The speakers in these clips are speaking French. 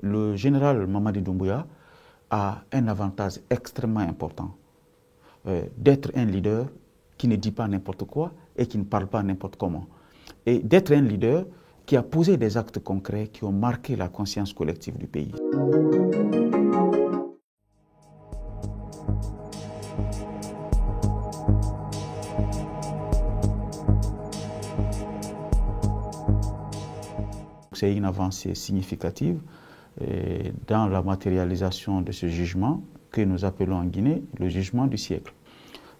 Le général Mamadi Doumbouya a un avantage extrêmement important, d'être un leader qui ne dit pas n'importe quoi et qui ne parle pas n'importe comment. Et d'être un leader qui a posé des actes concrets qui ont marqué la conscience collective du pays. C'est une avancée significative dans la matérialisation de ce jugement que nous appelons en Guinée le jugement du siècle.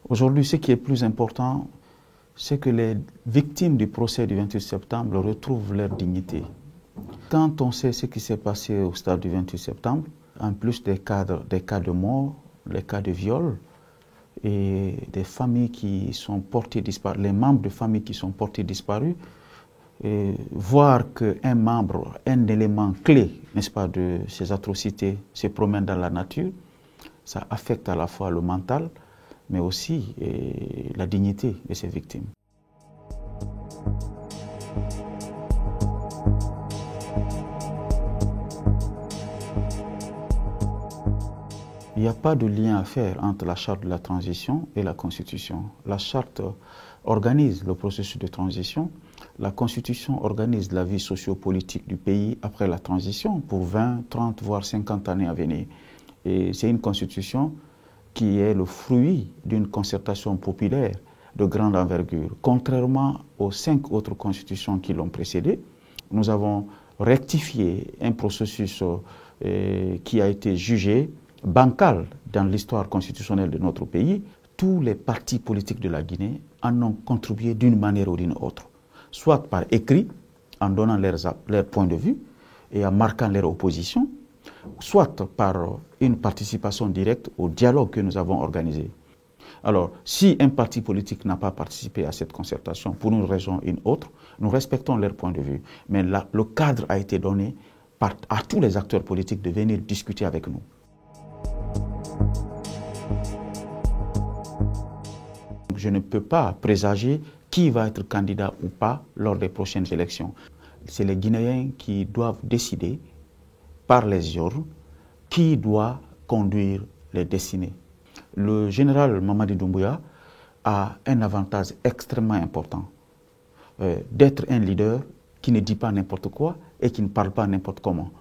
Aujourd'hui, ce qui est plus important, c'est que les victimes du procès du 28 septembre retrouvent leur dignité. Quand on sait ce qui s'est passé au stade du 28 septembre, en plus des cas de mort, les cas de viol et des familles qui sont portées disparues, les membres de familles qui sont portés disparus, et voir qu'un membre, un élément clé, n'est-ce pas, de ces atrocités se promène dans la nature, ça affecte à la fois le mental, mais aussi la dignité de ces victimes. Il n'y a pas de lien à faire entre la charte de la transition et la Constitution. La charte organise le processus de transition. La Constitution organise la vie socio-politique du pays après la transition pour 20, 30, voire 50 années à venir. Et c'est une Constitution qui est le fruit d'une concertation populaire de grande envergure. Contrairement aux 5 autres constitutions qui l'ont précédée, nous avons rectifié un processus qui a été jugé bancal dans l'histoire constitutionnelle de notre pays. Tous les partis politiques de la Guinée en ont contribué d'une manière ou d'une autre, soit par écrit, en donnant leur point de vue et en marquant leur opposition, soit par une participation directe au dialogue que nous avons organisé. Alors, si un parti politique n'a pas participé à cette concertation pour une raison ou une autre, nous respectons leur point de vue. Mais là, le cadre a été donné à tous les acteurs politiques de venir discuter avec nous. Je ne peux pas présager qui va être candidat ou pas lors des prochaines élections. C'est les Guinéens qui doivent décider par les urnes qui doit conduire les destinées. Le général Mamadi Doumbouya a un avantage extrêmement important, d'être un leader qui ne dit pas n'importe quoi et qui ne parle pas n'importe comment.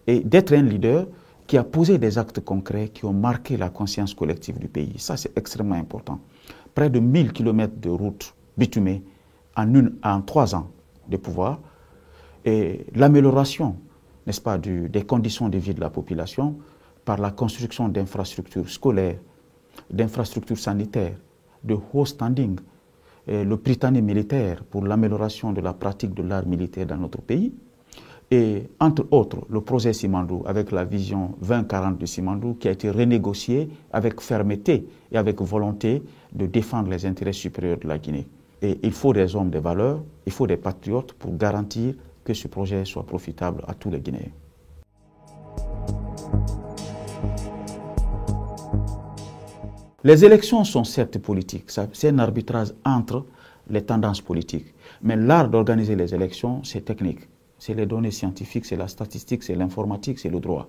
Et d'être un leader qui a posé des actes concrets qui ont marqué la conscience collective du pays. Ça, c'est extrêmement important. Près de 1000 km de routes bitumées en 3 ans de pouvoir et l'amélioration, n'est-ce pas, des conditions de vie de la population par la construction d'infrastructures scolaires, d'infrastructures sanitaires, de haut standing, le Prytanée militaire pour l'amélioration de la pratique de l'art militaire dans notre pays, et entre autres le projet Simandou avec la vision 2040 de Simandou qui a été renégocié avec fermeté et avec volonté de défendre les intérêts supérieurs de la Guinée. Et il faut des hommes de valeur, il faut des patriotes pour garantir que ce projet soit profitable à tous les Guinéens. Les élections sont certes politiques, c'est un arbitrage entre les tendances politiques. Mais l'art d'organiser les élections, c'est technique. C'est les données scientifiques, c'est la statistique, c'est l'informatique, c'est le droit.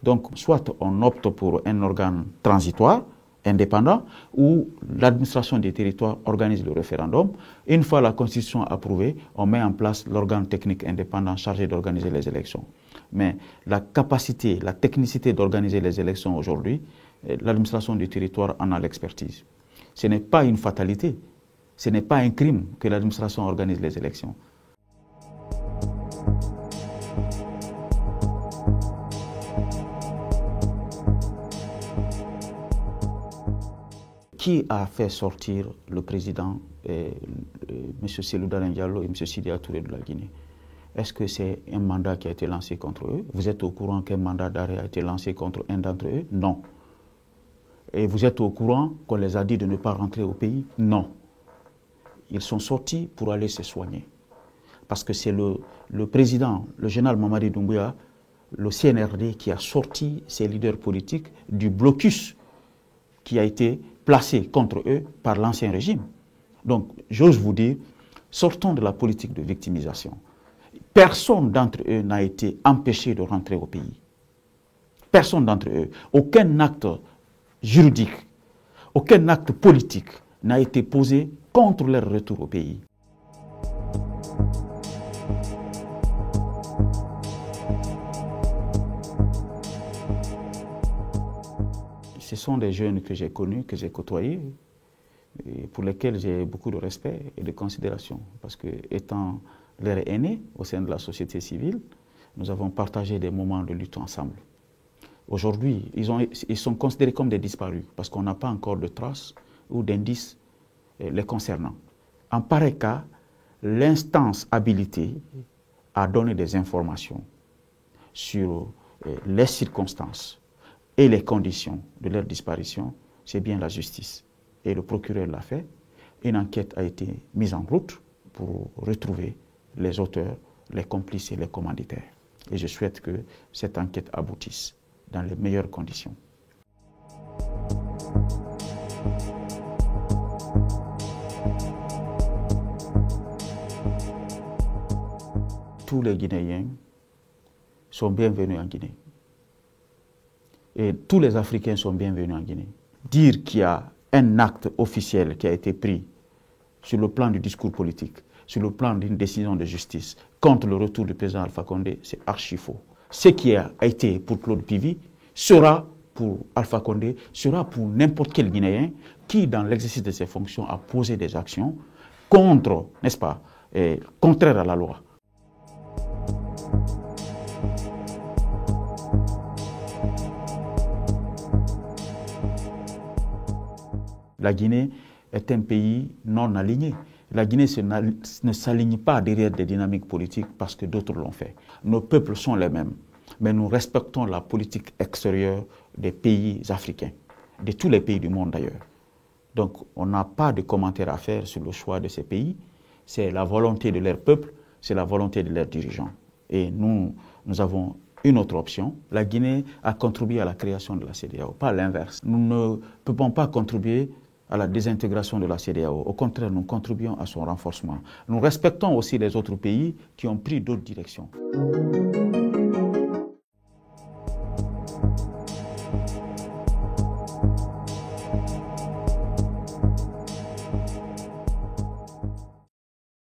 Donc, soit on opte pour un organe transitoire, indépendant, ou l'administration des territoires organise le référendum. Une fois la Constitution approuvée, on met en place l'organe technique indépendant chargé d'organiser les élections. Mais la capacité, la technicité d'organiser les élections aujourd'hui, l'administration du territoire en a l'expertise. Ce n'est pas une fatalité, ce n'est pas un crime que l'administration organise les élections. Qui a fait sortir le président, M. Cellou Dalein Diallo et M. Sidya Touré de la Guinée? Est-ce que c'est un mandat qui a été lancé contre eux? Vous êtes au courant qu'un mandat d'arrêt a été lancé contre un d'entre eux? Non. Et vous êtes au courant qu'on les a dit de ne pas rentrer au pays? Non. Ils sont sortis pour aller se soigner. Parce que c'est le président, le général Mamadi Doumbouya, le CNRD, qui a sorti ses leaders politiques du blocus qui a été placé contre eux par l'ancien régime. Donc, j'ose vous dire, sortons de la politique de victimisation. Personne d'entre eux n'a été empêché de rentrer au pays. Personne d'entre eux. Aucun acte juridique, aucun acte politique n'a été posé contre leur retour au pays. Ce sont des jeunes que j'ai connus, que j'ai côtoyés, et pour lesquels j'ai beaucoup de respect et de considération. Parce que, étant leurs aînés au sein de la société civile, nous avons partagé des moments de lutte ensemble. Aujourd'hui, ils sont considérés comme des disparus parce qu'on n'a pas encore de traces ou d'indices les concernant. En pareil cas, l'instance habilitée à donner des informations sur les circonstances et les conditions de leur disparition, c'est bien la justice. Et le procureur l'a fait. Une enquête a été mise en route pour retrouver les auteurs, les complices et les commanditaires. Et je souhaite que cette enquête aboutisse dans les meilleures conditions. Tous les Guinéens sont bienvenus en Guinée. Et tous les Africains sont bienvenus en Guinée. Dire qu'il y a un acte officiel qui a été pris sur le plan du discours politique, sur le plan d'une décision de justice contre le retour du président Alpha Condé, c'est archi faux. Ce qui a été pour Claude Pivy sera pour Alpha Condé, sera pour n'importe quel Guinéen qui, dans l'exercice de ses fonctions, a posé des actions contre, n'est-ce pas, contraires à la loi. La Guinée est un pays non aligné. La Guinée ne s'aligne pas derrière des dynamiques politiques parce que d'autres l'ont fait. Nos peuples sont les mêmes, mais nous respectons la politique extérieure des pays africains, de tous les pays du monde d'ailleurs. Donc on n'a pas de commentaires à faire sur le choix de ces pays. C'est la volonté de leur peuple, c'est la volonté de leurs dirigeants. Et nous avons une autre option. La Guinée a contribué à la création de la CEDEAO, pas l'inverse. Nous ne pouvons pas contribuer à la désintégration de la CEDEAO. Au contraire, nous contribuons à son renforcement. Nous respectons aussi les autres pays qui ont pris d'autres directions.